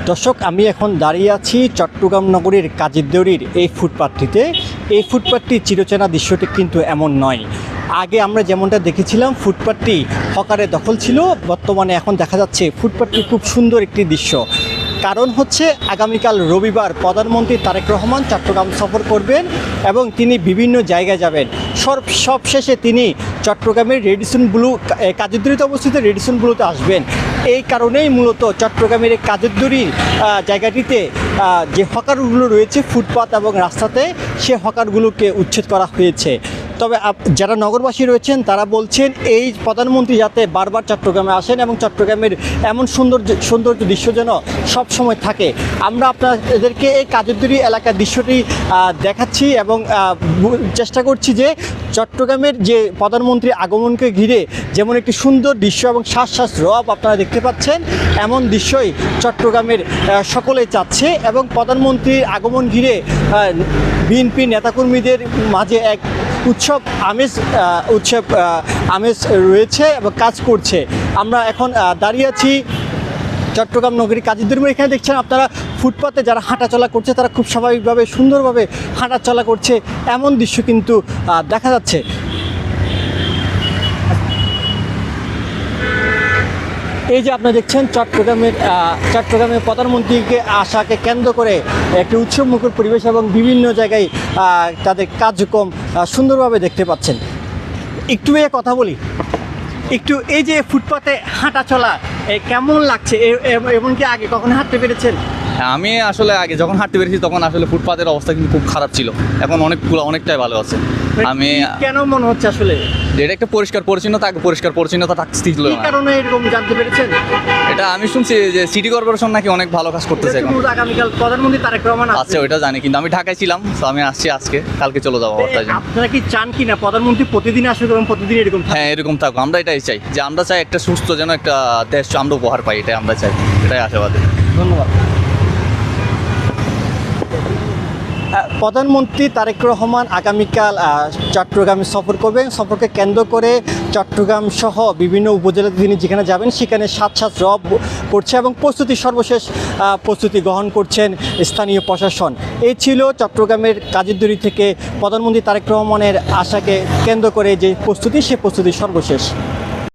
দর্শক, আমি এখন দাঁড়িয়ে আছি চট্টগ্রাম নগরীর কাজীরদেউরির এই ফুটপাথটিতে। এই চিরচেনা দৃশ্যটি কিন্তু এমন নয়। আগে আমরা যেমনটা দেখেছিলাম ফুটপাথটি হকারে দখল ছিল, বর্তমানে এখন দেখা যাচ্ছে ফুটপাথটি খুব সুন্দর একটি দৃশ্য। কারণ হচ্ছে আগামীকাল রবিবার প্রধানমন্ত্রী তারেক রহমান চট্টগ্রাম সফর করবেন এবং তিনি বিভিন্ন জায়গায় যাবেন। সবশেষে তিনি চট্টগ্রামের রেডিসন ব্লু, কাজীরদেউরিতে অবস্থিত রেডিসন ব্লুতে আসবেন। এই কারণেই মূলত চট্টগ্রামের এই কাজীরদেউরি জায়গাটিতে যে হকারগুলো রয়েছে ফুটপাত এবং রাস্তাতে, সে হকারগুলোকে উচ্ছেদ করা হয়েছে। তবে যারা নগরবাসী রয়েছেন তারা বলছেন এই প্রধানমন্ত্রী যাতে বারবার চট্টগ্রামে আসেন এবং চট্টগ্রামের এমন সুন্দর দৃশ্য যেন সবসময় থাকে। আমরা আপনাদেরকে এই কাজীরদেউরি এলাকার দৃশ্যটি দেখাচ্ছি এবং চেষ্টা করছি যে চট্টগ্রামের যে প্রধানমন্ত্রী আগমনকে ঘিরে যেমন একটি সুন্দর দৃশ্য এবং শ্বাস রব আপনারা দেখতে পাচ্ছেন, এমন দৃশ্যই চট্টগ্রামের সকলেই চাচ্ছে। এবং প্রধানমন্ত্রীর আগমন ঘিরে বিএনপি নেতাকর্মীদের মাঝে এক উৎসব আমেজ রয়েছে এবং কাজ করছে। আমরা এখন দাঁড়িয়ে আছি চট্টগ্রাম নগরী কাজীরদেউরি। এখানে দেখছেন আপনারা ফুটপাতে যারা হাঁটাচলা করছে তারা খুব স্বাভাবিকভাবে সুন্দরভাবে হাঁটাচলা করছে, এমন দৃশ্য কিন্তু দেখা যাচ্ছে। এই যে আপনারা দেখছেন চট্টগ্রামের প্রধানমন্ত্রীকে আসাকে কেন্দ্র করে একটি উৎসবমুখর পরিবেশ এবং বিভিন্ন জায়গায় তাদের কার্যক্রম সুন্দরভাবে দেখতে পাচ্ছেন। একটু কথা বলি, একটু এই যে ফুটপাতে হাঁটা চলা কেমন লাগছে? এমনকি আগে কখন হাঁটতে পেরেছেন? আমি আসলে আগে যখন হাঁটতে পেরেছি তখন আসলে ফুটপাতের অবস্থা কিন্তু খুব খারাপ ছিল, এখন অনেকটাই ভালো আছে। আমি কেন মনে হচ্ছে আসলে এটা একটা পরিষ্কার পরিচ্ছন্নতা থাকছিল না, কারণে এরকম জানতে পেরেছেন? এটা আমি শুনছি যে সিটি কর্পোরেশন নাকি অনেক ভালো কাজ করতেছে এখন। আগামীকাল প্রধানমন্ত্রী তারেক রহমান আচ্ছা, ওইটা জানি, কিন্তু আমি ঢাকায় ছিলাম, তো আমি আসছি আজকে, কালকে চলে যাবো। তাই জন্য আপনারা কি চান কি না প্রধানমন্ত্রী প্রতিদিন আসুক এবং প্রতিদিন এরকম? হ্যাঁ, এরকম থাকুক, আমরা এটাই চাই, যে আমরা চাই একটা সুস্থ যেন একটা দেশ আমরা উপহার পাই, এটাই আমরা চাই, এটাই আশাবাদী। ধন্যবাদ। প্রধানমন্ত্রী তারেক রহমান আগামীকাল চট্টগ্রামে সফর করবেন। সফরকে কেন্দ্র করে চট্টগ্রাম সহ বিভিন্ন উপজেলাতে তিনি যেখানে যাবেন সেখানে সাত রব করছে এবং সর্বশেষ প্রস্তুতি গ্রহণ করছেন স্থানীয় প্রশাসন। এই ছিল চট্টগ্রামের কাজীরদেউরি থেকে প্রধানমন্ত্রী তারেক রহমানের আশাকে কেন্দ্র করে যে প্রস্তুতি, সে প্রস্তুতি সর্বশেষ।